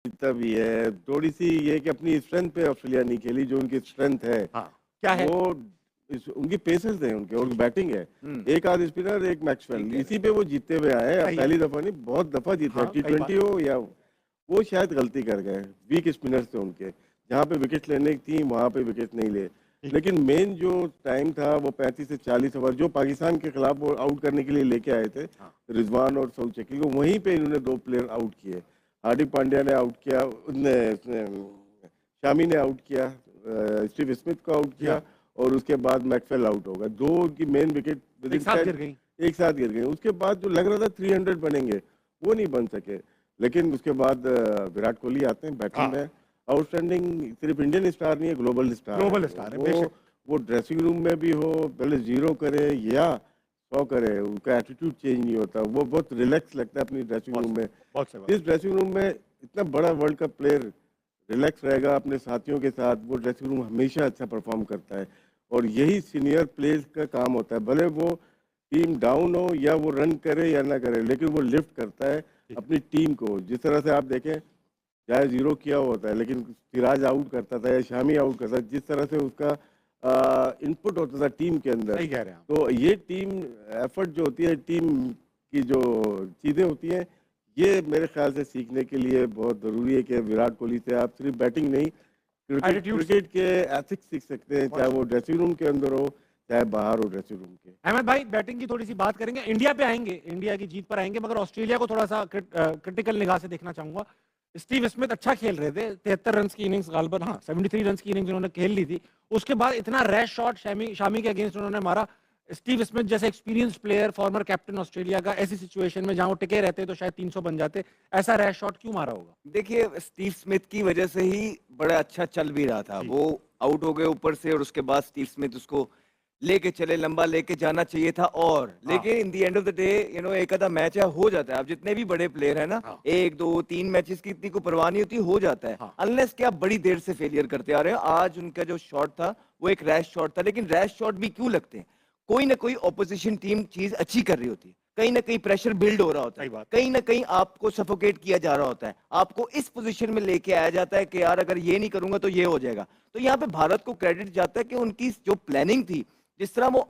जीता भी है। थोड़ी सी ये कि अपनी स्ट्रेंथ पे ऑस्ट्रेलिया नहीं खेली, जो उनकी स्ट्रेंथ है हाँ, क्या है? वो उनकी पेसेस है उनके, और बैटिंग है। एक आध स्पिनर, एक मैक्सवेल, इसी पे वो जीते हुए आए हैं। अब पहली दफा नहीं, बहुत दफा जीते हैं। हाँ, कई बार। T20 हो या वो शायद गलती कर गए, वीक स्पिनर्स थे उनके, जहाँ पे विकेट लेने की थी वहां पे विकेट नहीं ले। लेकिन मेन जो टाइम था वो 35 से 40 ओवर जो पाकिस्तान के खिलाफ वो आउट करने के लिए लेके आए थे, रिजवान और सऊद शकील को, वहीं पे इन्होंने 2 प्लेयर आउट किए। हार्दिक पांड्या ने आउट किया, शामी ने आउट किया, स्टीव स्मिथ को आउट किया, और उसके बाद मैक्सवेल आउट हो गए। 2 की मेन विकेट एक साथ गिर गई। एक साथ गिर गए। उसके बाद जो लग रहा था 300 बनेंगे, वो नहीं बन सके। लेकिन उसके बाद विराट कोहली आते हैं बैटिंग में, आउटस्टैंडिंग, सिर्फ इंडियन स्टार नहीं है, ग्लोबल स्टार स्टार है, वो बेशक। वो ड्रेसिंग रूम में भी हो, पहले 0 करे या 100 करे, उनका एटीट्यूड चेंज नहीं होता। वो बहुत रिलैक्स लगता है अपनी ड्रेसिंग रूम में। इस ड्रेसिंग रूम में इतना बड़ा वर्ल्ड कप प्लेयर रिलैक्स रहेगा अपने साथियों के साथ, वो ड्रेसिंग रूम हमेशा अच्छा परफॉर्म करता है। और यही सीनियर प्लेयर्स का काम होता है, भले वो टीम डाउन हो या वो रन करे या ना करे, लेकिन वो लिफ्ट करता है अपनी टीम को। जिस तरह से आप देखें, चाहे 0 किया होता है लेकिन सिराज आउट करता था या शामी आउट करता था, जिस तरह से उसका इनपुट होता था टीम के अंदर। सही कह रहे हैं आप। तो ये टीम एफर्ट जो होती है, टीम की जो चीज़ें होती हैं, ये मेरे ख्याल से सीखने के लिए बहुत ज़रूरी है कि विराट कोहली से आप सिर्फ बैटिंग नहीं, क्रिकेट के एथिक्स सीख सकते हैं, चाहे वो ड्रेसिंग रूम के अंदर हो चाहे बाहर हो ड्रेसिंग रूम के। अहमद भाई, बैटिंग की थोड़ी सी बात करेंगे, इंडिया पे आएंगे, इंडिया की जीत पर आएंगे, मगर ऑस्ट्रेलिया को थोड़ा सा क्रिटिकल निगाह से देखना चाहूंगा। स्टीव स्मिथ अच्छा खेल रहे थे, 73 रन की इनिंग्स गालबन, हाँ 73 रन की इनिंग्स उन्होंने खेल ली थी। उसके बाद इतना रैश शॉट शामी के अगेंस्ट उन्होंने मारा। स्टीव स्मिथ जैसे experience player, former captain Australia का, ऐसी सिचुएशन में जहां वो टिके रहते तो शायद 300 बन जाते, ऐसा रैश शॉट क्यों मारा होगा? देखिए, स्टीव स्मिथ की वजह से ही बड़ा अच्छा चल भी रहा था। वो आउट हो गए ऊपर से, और उसके बाद स्टीव स्मिथ उसको लेके चले, लंबा लेके जाना चाहिए था। और लेकिन in the end of the day एक आधा मैच है, हो जाता है। अब जितने भी बड़े प्लेयर है ना, 1 2 3 मैचेस की इतनी को परवाह नहीं होती, हो जाता है। अनलेस कि आप बड़ी देर से फेलियर करते आ रहे हो। आज उनका जो शॉट था वो एक रैश शॉट था, लेकिन रैश शॉट भी क्यों लगते हैं? कोई ना कोई ऑपोजिशन टीम चीज अच्छी कर रही होती है, कहीं ना कहीं प्रेशर बिल्ड हो रहा होता है, कहीं ना कहीं आपको सफोकेट किया जा रहा होता है, आपको इस पोजीशन में लेके आया जाता है कि यार अगर ये नहीं करूंगा तो ये हो जाएगा। तो यहाँ पे भारत को क्रेडिट जाता है कि उनकी जो प्लानिंग थी, जिस तरह वो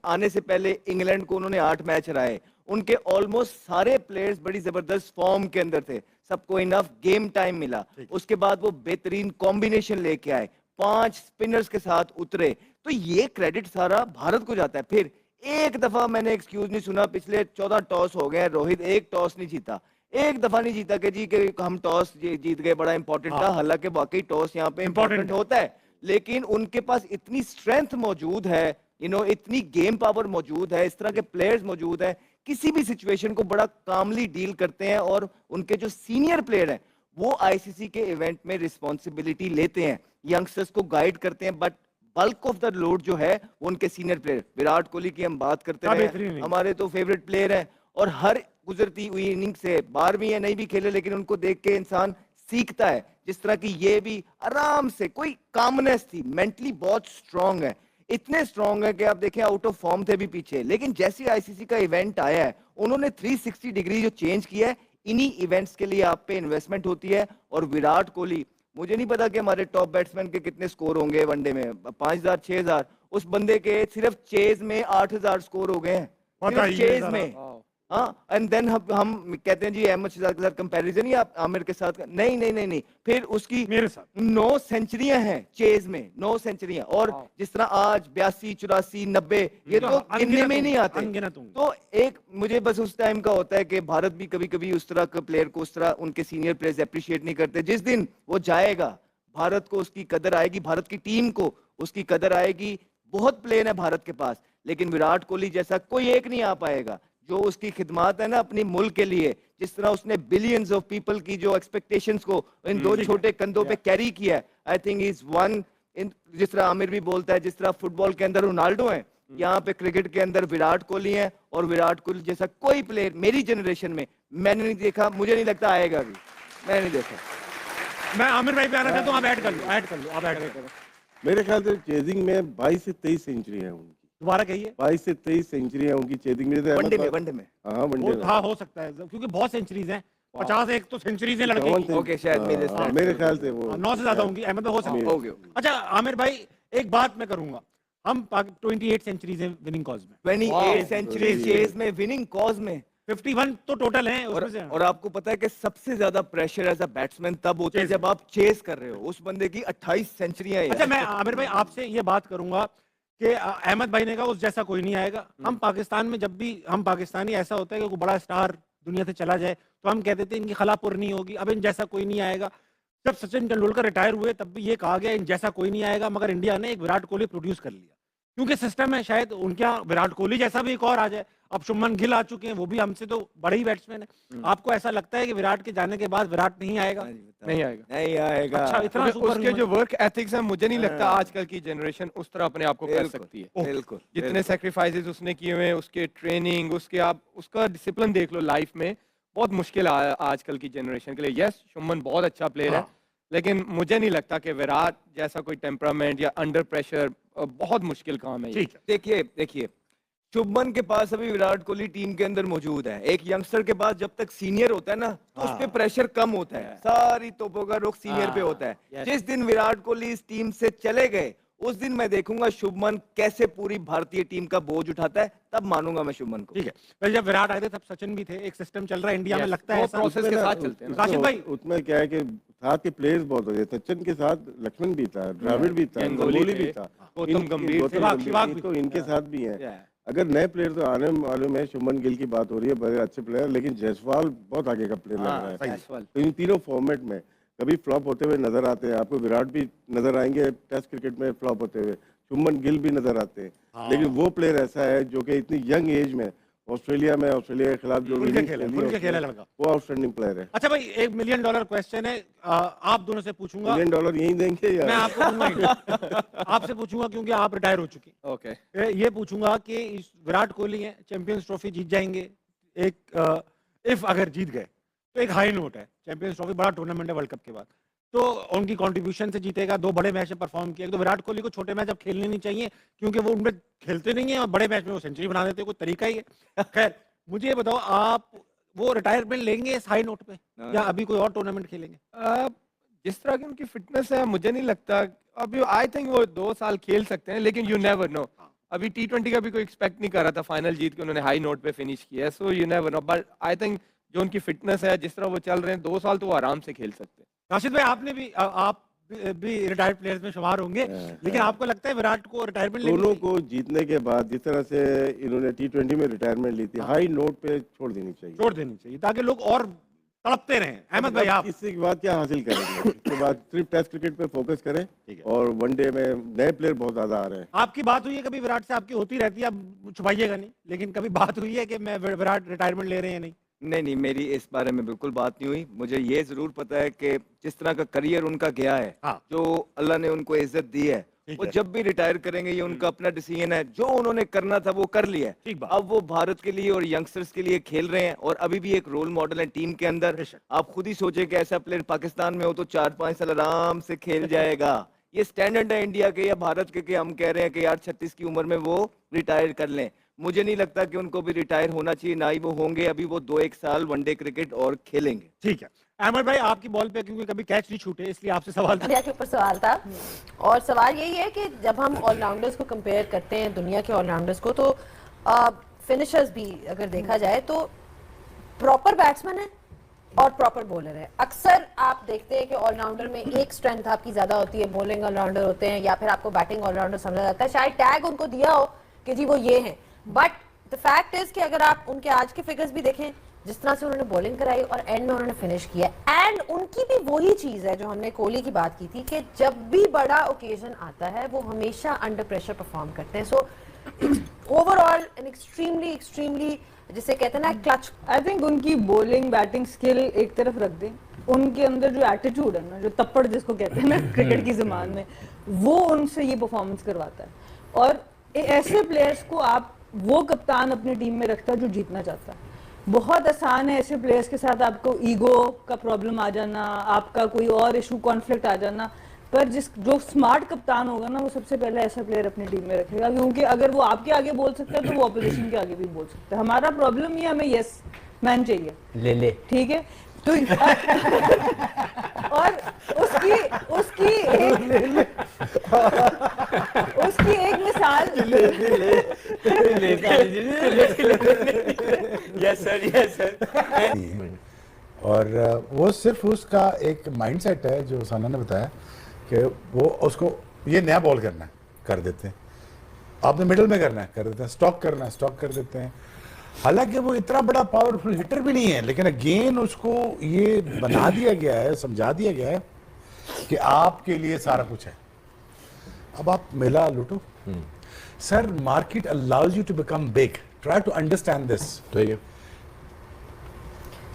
आने से पहले इंग्लैंड को उन्होंने 8 मैच हराए, उनके ऑलमोस्ट सारे प्लेयर्स बड़ी जबरदस्त फॉर्म के अंदर थे, सबको इनफ गेम टाइम मिला। उसके बाद वो बेहतरीन कॉम्बिनेशन लेके आए, 5 स्पिनर्स के साथ उतरे। तो ये क्रेडिट सारा भारत को जाता है। फिर एक दफा मैंने एक्सक्यूज नहीं सुना, पिछले 14 टॉस हो गए, रोहित एक टॉस नहीं जीता, एक दफा नहीं जीता कि जी कि हम टॉस जीत गए, बड़ा इंपॉर्टेंट था। हालांकि वाकई टॉस यहाँ पे इंपॉर्टेंट होता है, लेकिन उनके पास इतनी स्ट्रेंथ मौजूद है, इतनी गेम पावर मौजूद है, इस तरह के प्लेयर्स मौजूद है, किसी भी सिचुएशन को बड़ा कामली डील करते हैं। और उनके जो सीनियर प्लेयर हैं वो आईसीसी के इवेंट में रिस्पॉन्सिबिलिटी लेते हैं, यंगस्टर्स को गाइड करते हैं, but bulk of the load जो है वो उनके सीनियर प्लेयर। विराट कोहली की हम बात करते हैं, हमारे तो फेवरेट प्लेयर हैं, और हर गुजरती हुई इनिंग से, 12वीं या नहीं भी खेले, लेकिन उनको देख के इंसान सीखता है। जिस तरह की ये भी आराम से, कोई कामनेस थी, मेंटली बहुत स्ट्रांग है, इतने स्ट्रांग है कि आप देखें आउट ऑफ फॉर्म थे भी पीछे, लेकिन जैसे आईसीसी का इवेंट आया है उन्होंने 360 डिग्री जो चेंज किया है। इन्हीं इवेंट्स के लिए आप पे इन्वेस्टमेंट होती है। और विराट कोहली, मुझे नहीं पता कि हमारे टॉप बैट्समैन के कितने स्कोर होंगे वनडे में, 5000 6000, उस बंदे के सिर्फ चेज में 8000 स्कोर हो गए हैं, सिर्फ चेज में। हाँ, एंड देन हम कहते हैं जी अहमद शहजाद के साथ कंपैरिजन ही आप आमिर के साथ, नहीं नहीं नहीं नहीं, फिर उसकी मेरे साथ 9 सेंचुरियां हैं चेज में, 9 सेंचुरियां। और जिस तरह आज 82 84 90, ये तो गिनने में नहीं आते। तो एक मुझे बस उस टाइम का होता है कि भारत भी कभी कभी उस तरह के प्लेयर को, उस तरह उनके सीनियर प्लेयर्स अप्रिशिएट नहीं करते। जिस दिन वो जाएगा भारत को उसकी कदर आएगी, भारत की टीम को उसकी कदर आएगी। बहुत प्लेयर है भारत के पास, लेकिन विराट कोहली जैसा कोई एक नहीं आ पाएगा जो उसकी खिदमत है ना अपनी मुल्क के लिए। जिस तरह उसने बिलियंस ऑफ पीपल की जो एक्सपेक्टेशंस को इन 2 छोटे कंधों पे कैरी किया है, I think is one in. जिस तरह आमिर भी बोलता है, जिस तरह फुटबॉल के अंदर रोनाल्डो है, यहाँ पे क्रिकेट के अंदर विराट कोहली है। और विराट कोहली जैसा कोई प्लेयर मेरी जनरेशन में मैंने नहीं देखा, मुझे नहीं लगता आएगा भी, मैंने नहीं देखा। मैं आमिर भाई पे आना चाहता हूँ, आप ऐड कर लो, ऐड कर लो, आप ऐड कर लो। मेरे ख्याल से चेजिंग में 22 से 23 सेंचुरी है उनकी, दोबारा कहिए। 22 से 23 सेंचुरी है उनकी चेजिंग में। वनडे में हाँ, हो सकता है क्योंकि बहुत सेंचुरीज हैं, 51 तो सेंचुरीज हैं लड़के की। 51 ओके, शायद मेरे ख्याल से वो 9 से ज्यादा होंगी, अहमद भाई हो सकता है। ओके। अच्छा आमिर भाई, एक बात मैं करूंगा, हम 28 सेंचुरीज हैं विनिंग कॉज में, 28 सेंचुरीज चेज में, विनिंग कॉज में 51 तो टोटल हैं उसमें से। और आपको पता है कि सबसे ज्यादा प्रेशर एज अ बैट्समैन तब होता है जब आप चेस कर रहे हो। उस बंदे की 28 सेंचुरियां अच्छा मैं आमिर भाई आपसे ये बात करूंगा कि अहमद भाई ने कहा उस जैसा कोई नहीं आएगा। हम पाकिस्तान में जब भी हम पाकिस्तानी ऐसा होता है कि कोई बड़ा स्टार दुनिया से चला जाए तो हम कहते थे इनकी खलापुर नहीं होगी, अब इन जैसा कोई नहीं आएगा। जब सचिन तेंदुलकर रिटायर हुए तब भी ये कहा गया इन जैसा कोई नहीं आएगा, मगर इंडिया ने एक विराट कोहली प्रोड्यूस कर लिया क्योंकि सिस्टम है, शायद उनके यहाँ विराट कोहली जैसा भी एक और आ जाए। अब शुभमन गिल आ चुके हैं, वो भी हमसे तो बड़े ही बैट्समैन है। आपको ऐसा लगता है कि विराट के जाने के बाद विराट नहीं आएगा? नहीं आएगा, नहीं आएगा। अच्छा इतना क्योंकि सुपर उसके जो वर्क एथिक्स है मुझे नहीं लगता आजकल की जनरेशन उस तरह अपने आप को कर सकती है। बिल्कुल जितने सेक्रीफाइसेस उसने किए हुए हैं, उसके ट्रेनिंग, उसके आप उसका डिसिप्लिन देख लो लाइफ में, बहुत मुश्किल आजकल की जनरेशन के लिए। यस शुभमन बहुत अच्छा प्लेयर है, लेकिन मुझे नहीं लगता कि विराट जैसा कोई टेम्परामेंट या अंडर प्रेशर बहुत मुश्किल काम है। ठीक है, देखिए शुभमन के पास अभी विराट कोहली टीम के अंदर मौजूद है। एक यंगस्टर के पास जब तक सीनियर होता है ना तो उस पे प्रेशर कम होता है, सारी तोपों का रुख सीनियर पे होता है। जिस दिन विराट कोहली इस टीम से चले गए उस दिन मैं देखूंगा शुभमन कैसे पूरी भारतीय टीम का बोझ उठाता है, तब मानूंगा मैं शुभमन को। ठीक है। पहले जब विराट आए थे तब सचिन भी थे, एक सिस्टम चल रहा है इंडिया में, लगता है वो ऐसा? प्रोसेस के साथ चलते हैं। काशिफ भाई उसमें क्या है कि साथ के प्लेयर्स बहुत हो गए। सचिन के साथ लक्ष्मण भी था, द्रविड़ भी था, गंगोली भी था, गौतम गंभीर, तो इनके साथ भी हैं। अगर नए प्लेयर तो आने मालूम है, शुभमन गिल की बात हो रही है, बड़े अच्छे प्लेयर, लेकिन जायसवाल बहुत आगे का प्लेयर लग रहा है। तो इन तीनों फॉर्मेट में कभी फ्लॉप होते हुए नजर आते हैं। आपको विराट भी नजर आएंगे टेस्ट क्रिकेट में फ्लॉप होते हुए, शुभमन गिल भी नजर आते हैं। लेकिन वो प्लेयर ऐसा है जो कि इतनी यंग एज में ऑस्ट्रेलिया के खिलाफ जो खेला लड़का, वो आउटस्टैंडिंग प्लेयर है। अच्छा भाई $1 मिलियन क्वेश्चन है, आप दोनों से पूछूंगा। $1 मिलियन यही देंगे या मैं आपको दूंगा आपसे पूछूंगा क्योंकि आप रिटायर हो चुके हैं। ओके, ये पूछूंगा कि विराट कोहली है, चैंपियंस ट्रॉफी जीत जाएंगे, एक इफ अगर जीत गए तो एक हाई नोट है, चैंपियंस ट्रॉफी बड़ा टूर्नामेंट है वर्ल्ड कप के बाद, तो उनकी कंट्रीब्यूशन से जीतेगा। 2 बड़े मैच में परफॉर्म किया, तो विराट कोहली को छोटे मैच अब खेलने नहीं चाहिए क्योंकि वो उनमें खेलते नहीं है और बड़े मैच में वो सेंचुरी बना देते हैं, कोई तरीका ही है। खैर मुझे ये बताओ, आप वो रिटायरमेंट लेंगे इस हाई नोट पे या अभी कोई और टूर्नामेंट खेलेंगे? जिस तरह की उनकी फिटनेस है मुझे नहीं लगता अभी, आई थिंक वो 2 साल खेल सकते हैं, लेकिन यू नेवर नो। अभी T20 का भी कोई एक्सपेक्ट नहीं कर रहा था, फाइनल जीत के उन्होंने हाई नोट पे फिनिश किया है, so you never know. But I think जो उनकी फिटनेस है, जिस तरह वो चल रहे हैं, 2 साल तो वो आराम से खेल सकते हैं। राशिद भाई आपने भी आप भी रिटायर्ड प्लेयर्स में शुमार होंगे, लेकिन आपको लगता है विराट को रिटायरमेंट दोनों को जीतने के बाद जिस तरह से इन्होंने T20 में रिटायरमेंट ली थी, हाई नोट पे छोड़ देनी चाहिए ताकि लोग और तड़पते रहें। अहमद भाई आप इसके बाद क्या हासिल करेंगे? इसके बाद सिर्फ टेस्ट क्रिकेट पे फोकस करें और वनडे में नए प्लेयर बहुत ज्यादा आ रहे हैं। आपकी बात हुई है कभी विराट से? आपकी होती रहती है, अब छुपाइएगा नहीं, लेकिन कभी बात हुई है कि मैं विराट रिटायरमेंट ले रहे हैं? नहीं नहीं, मेरी इस बारे में बिल्कुल बात नहीं हुई। मुझे ये जरूर पता है कि जिस तरह का करियर उनका गया है, जो अल्लाह ने उनको इज्जत दी है, वो जब भी रिटायर करेंगे ये उनका अपना डिसीजन है। जो उन्होंने करना था वो कर लिया है। अब वो भारत के लिए और यंगस्टर्स के लिए खेल रहे हैं और अभी भी एक रोल मॉडल है टीम के अंदर। आप खुद ही सोचे कि ऐसा प्लेयर पाकिस्तान में हो तो 4-5 साल आराम से खेल जाएगा। ये स्टैंडर्ड है इंडिया के या भारत के कि हम कह रहे हैं कि यार 36 की उम्र में वो रिटायर कर लें। मुझे नहीं लगता कि उनको भी रिटायर होना चाहिए, ना ही वो होंगे। अभी वो 2-1 साल वनडे क्रिकेट और खेलेंगे। ठीक है अहमद भाई, आपकी बॉल पे क्योंकि कभी कैच नहीं छूटे इसलिए आपसे सवाल था। के ऊपर सवाल था और सवाल यही है कि जब हम ऑलराउंडर्स को कंपेयर करते हैं दुनिया के ऑलराउंडर्स को, तो फिनिशर्स भी अगर देखा जाए तो प्रॉपर बैट्समैन है और प्रॉपर बॉलर है। अक्सर आप देखते हैं कि ऑलराउंडर में एक स्ट्रेंथ आपकी ज्यादा होती है, बॉलिंग ऑलराउंडर होते हैं या फिर आपको बैटिंग ऑलराउंडर समझा जाता है, शायद टैग उनको दिया हो कि जी वो ये है। बट द फैक्ट इज कि अगर आप उनके आज के फिगर्स भी देखें, जिस तरह से उन्होंने बॉलिंग कराई और एंड में उन्होंने फिनिश किया, एंड उनकी भी वही चीज है जो हमने कोहली की बात की थी कि जब भी बड़ा ओकेजन आता है वो हमेशा अंडर प्रेशर परफॉर्म करते हैं। सो ओवरऑल एन एक्सट्रीमली जिसे कहते हैं ना क्लच। आई थिंक उनकी बॉलिंग बैटिंग स्किल एक तरफ रख दें, उनके अंदर जो एटीट्यूड है ना, जो तप्पड़ जिसको कहते हैं ना क्रिकेट की ज़बान में, वो उनसे ये परफॉर्मेंस करवाता है। और ऐसे प्लेयर्स को आप वो कप्तान अपनी टीम में रखता है जो जीतना चाहता है। बहुत आसान है ऐसे प्लेयर्स के साथ आपको ईगो का प्रॉब्लम आ जाना, आपका कोई और इशू कॉन्फ्लिक्ट आ जाना, पर जो स्मार्ट कप्तान होगा ना वो सबसे पहले ऐसा प्लेयर अपनी टीम में रखेगा, क्योंकि अगर वो आपके आगे बोल सकता है तो वो ऑपोजिशन के आगे भी बोल सकता है। हमारा प्रॉब्लम ये, हमें यस मैन चाहिए, ले ठीक है। तो और उसकी उसकी एक मिसाल यस सर और वो सिर्फ उसका एक माइंडसेट है जो साना ने बताया कि वो उसको ये नया बॉल करना है कर देते हैं, आपने मिडल में करना है कर देते हैं, स्टॉक करना है स्टॉक कर देते हैं। हालांकि वो इतना बड़ा पावरफुल हिटर भी नहीं है, लेकिन अगेन उसको ये बना दिया गया है, समझा दिया गया है कि आपके लिए सारा कुछ है, अब आप मेला लूटो। Sir market allows you to become big, try to understand this. ठीक है,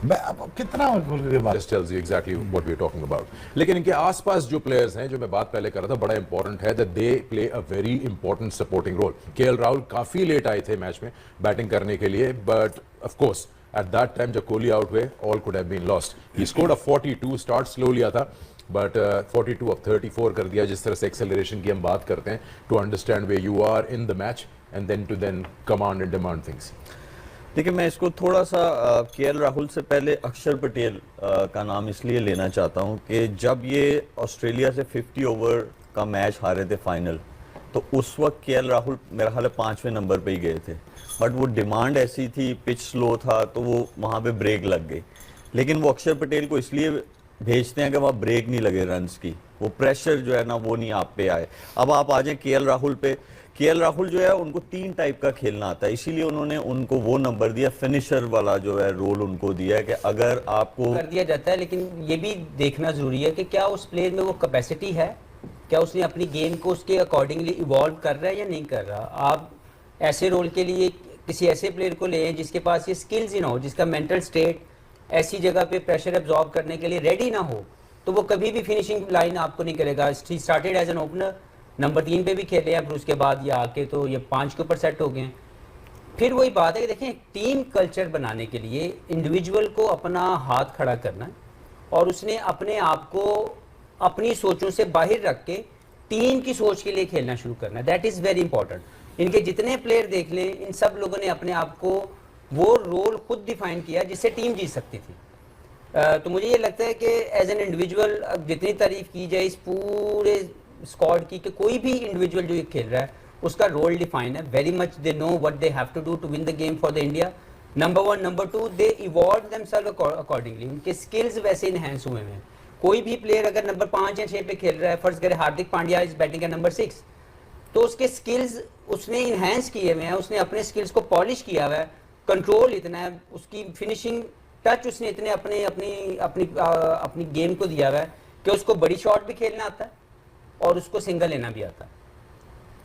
मैं अब कितना बोल के बात This tells you exactly what we're talking about. लेकिन इनके आसपास जो प्लेयर्स हैं, जो मैं बात पहले कर रहा था, बड़ा इंपॉर्टेंट है that they play a very important supporting role. KL Rahul काफी लेट आए थे मैच में बैटिंग करने के लिए, but of course at that time जब कोहली आउट हुए, all could have been lost. He scored a 42, start slow लिया था, but 42 of 34 कर दिया। जिस तरह से एक्सेलरेशन की हम बात करते हैं, to understand where you are in the match and then to then command and demand things. देखिए, मैं इसको थोड़ा सा केएल राहुल से पहले अक्षर पटेल का नाम इसलिए लेना चाहता हूं कि जब ये ऑस्ट्रेलिया से 50 ओवर का मैच हारे थे फाइनल, तो उस वक्त केएल राहुल मेरा ख्याल है 5वें नंबर पे ही गए थे, बट वो डिमांड ऐसी थी, पिच स्लो था, तो वो वहाँ पे ब्रेक लग गई। लेकिन वो अक्षर पटेल को इसलिए भेजते हैं कि वहाँ ब्रेक नहीं लगे रन्स की, वो प्रेशर जो है ना वो नहीं आप पे आए। अब आप आ जाए केएल राहुल पे, केएल राहुल जो है उनको 3 टाइप का खेलना आता है, इसीलिए उन्होंने उनको वो नंबर दिया, फिनिशर वाला जो है रोल उनको दिया है कि अगर आपको कर दिया जाता है। लेकिन ये भी देखना जरूरी है कि क्या उस प्लेयर में वो कैपेसिटी है, क्या उसने अपनी गेम को उसके अकॉर्डिंगली इवॉल्व कर रहा है या नहीं कर रहा। आप ऐसे रोल के लिए किसी ऐसे प्लेयर को ले जिसके पास ये स्किल्स ही ना हो, जिसका मेंटल स्टेट ऐसी जगह पे प्रेशर एब्जॉर्ब करने के लिए रेडी ना हो, तो वो कभी भी फिनिशिंग लाइन आपको नहीं करेगा। He started as an opener, number 3 पे भी खेले हैं, फिर उसके बाद ये आके तो ये 5 के ऊपर सेट हो गए हैं। फिर वही बात है कि देखें, टीम कल्चर बनाने के लिए इंडिविजुअल को अपना हाथ खड़ा करना है और उसने अपने आप को अपनी सोचों से बाहर रख के टीम की सोच के लिए खेलना शुरू करना है। That is very important. इनके जितने प्लेयर देख लें, इन सब लोगों ने अपने आप को वो रोल खुद डिफाइन किया जिससे टीम जीत सकती थी। तो मुझे ये लगता है कि एज एन इंडिविजुअल जितनी तारीफ की जाए इस पूरे स्क्वाड की, कि कोई भी इंडिविजुअल जो ये खेल रहा है उसका रोल डिफाइन है। Very much they know what they have to do to win the game for the India. Number 1, number 2, they evolve themselves accordingly. उनके स्किल्स वैसे इनहेंस हुए हैं। कोई भी प्लेयर अगर नंबर 5 या 6 पे खेल रहा है, फर्ज करें Hardik Pandya is batting at number 6, तो उसके स्किल्स उसने इनहेंस किए हुए हैं, उसने अपने स्किल्स को पॉलिश किया हुआ है, कंट्रोल इतना है, उसकी फिनिशिंग टच उसने इतने अपने अपनी अपनी अपनी गेम को दिया हुआ है कि उसको बड़ी शॉट भी खेलना आता है और उसको सिंगल लेना भी आता है।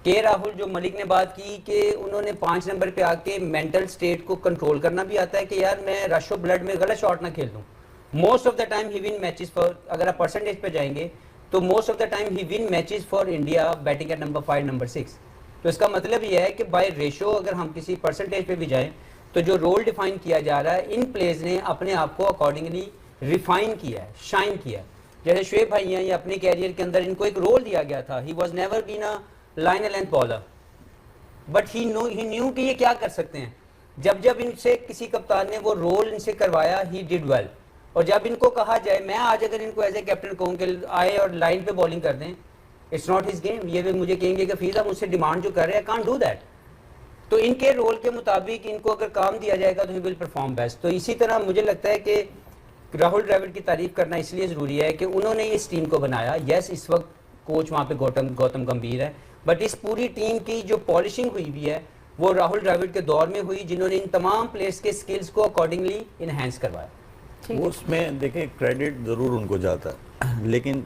के राहुल, जो मलिक ने बात की कि उन्होंने 5 नंबर पे आके मेंटल स्टेट को कंट्रोल करना भी आता है कि यार मैं रश ऑफ ब्लड में गलत शॉट ना खेल दूं। Most of the time he win matches for, अगर आप परसेंटेज पे जाएंगे तो most of the time he win matches for India batting at number 5, number 6। तो इसका मतलब यह है कि बाय रेशो अगर हम किसी परसेंटेज पे भी जाएं तो जो रोल डिफाइन किया जा रहा है, इन प्लेयर्स ने अपने आप को अकॉर्डिंगली रिफाइन किया है, शाइन किया है। जैसे शुएब भाई हैं, ये अपने कैरियर के अंदर इनको एक रोल दिया गया था। He was never been a line length bowler, but he knew कि ये क्या कर सकते हैं। जब जब इनसे किसी कप्तान ने वो रोल इनसे करवाया, ही डिड वेल। और जब इनको कहा जाए, मैं आज अगर इनको एज ए कैप्टन कहूँ कि आए और लाइन पे बॉलिंग कर दें, इट्स नॉट हिज गेम। ये भी मुझे कहेंगे कि फीजा मुझसे डिमांड जो कर रहे हैं, कांट डू दैट। तो इनके रोल के मुताबिक इनको अगर काम दिया जाएगा तो ही विल परफॉर्म बेस्ट। तो इसी तरह मुझे लगता है कि राहुल द्रविड़ की तारीफ करना इसलिए ज़रूरी है कि उन्होंने इस टीम को बनाया। यस, इस वक्त कोच वहाँ पे गौतम गंभीर है, बट इस पूरी टीम की जो पॉलिशिंग हुई भी है वो राहुल द्रविड़ के दौर में हुई, जिन्होंने इन तमाम प्लेयर्स के स्किल्स को अकॉर्डिंगली इनहेंस करवाया। वो उसमें देखें क्रेडिट ज़रूर उनको जाता है, लेकिन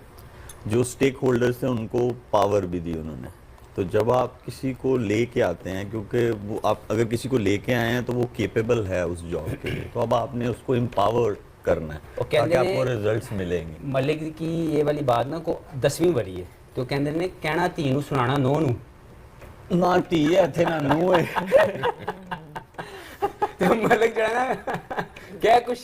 जो स्टेक होल्डर्स थे उनको पावर भी दी उन्होंने। तो जब आप किसी को लेके आते हैं, क्योंकि वो आप अगर किसी को लेके आए हैं तो वो केपेबल है उस जॉब के लिए, तो अब आपने उसको एम्पावर करना है ताकि आपको रिजल्ट्स मिलेंगे। मलिक की ये वाली बात ना को 10वीं वरी है, तो कहते ने कहना धी नूं सुनाना नौ नूं ना धी है इत्थे ना नूं है। तो मलिक जो है ना क्या कुछ